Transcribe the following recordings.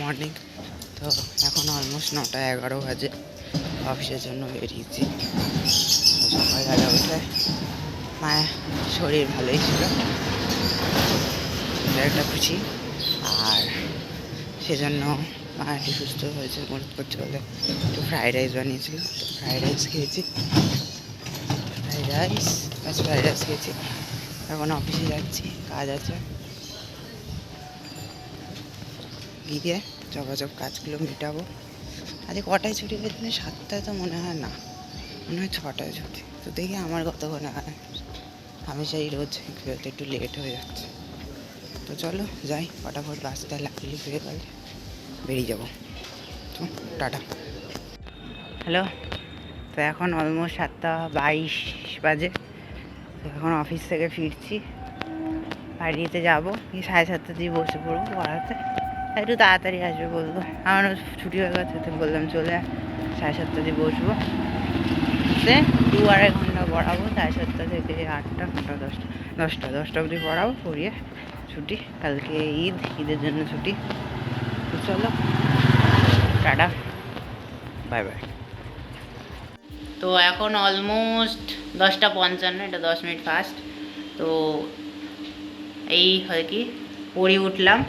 Morning. তো এখন almost 9:11 বাজে, অফিসের জন্য বেরিয়েছি। সকালবেলা উঠে মায়ের শরীর ভালোই ছিল, একটা খুশি। আর সেজন্য মা একটু সুস্থ হয়েছে, মদত করছে বলে একটু ফ্রাইড রাইস বানিয়েছিল, তো ফ্রাইড রাইস খেয়েছি। ফ্রাইড রাইস খেয়েছি। এখন অফিসে যাচ্ছি, কাজ আছে, গিয়ে যোগাযোগ কাজগুলো মেটাবো। আজকে কটায় ছুটি হয়েছে? 7টায় তো মনে হয় না, মনে হয় 6টায় ছুটি। তো দেখি আমার কতক্ষণে হয়। আমি সেই রোজ বেরোতে একটু লেট হয়ে যাচ্ছে। তো চলো যাই, ফটাফট বাসটা লাগলে ফিরে গেলে বেরিয়ে যাবো। তো টাটা। হ্যালো। তো এখন অলমোস্ট 7:22 বাজে। তো এখন অফিস থেকে ফিরছি, বাড়িতে যাবো। 7:30 দিয়ে বসে পড়বো পড়াতে। একটু তাড়াতাড়ি আসবে বলবো, আমারও ছুটি হয়ে গেছে, তো বললাম চলে 7:30 দিয়ে বসবো। সে 2-2.5 ঘন্টা পড়াবো, 7:30 থেকে 8টা 9টা 10টা অবধি পড়াবো, পড়িয়ে ছুটি। কালকে ঈদের জন্য ছুটি। তো চলো টাটা, বাই বাই। তো এখন অলমোস্ট 10:55, এটা 10 মিনিট ফাস্ট। তো এই হয় কি পড়ে উঠলাম।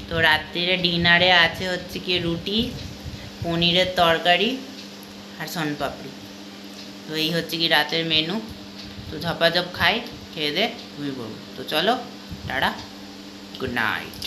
তো রাত্রিরে ডিনারে আছে হচ্ছে কি রুটি, পনিরের তরকারি আর শনপাপড়ি। তো এই হচ্ছে কি রাতের মেনু। তো ঝপাঝপ খাই, খেয়ে দে ঘুমিয়ে পড়বো। তো চলো টাটা, গুড নাইট।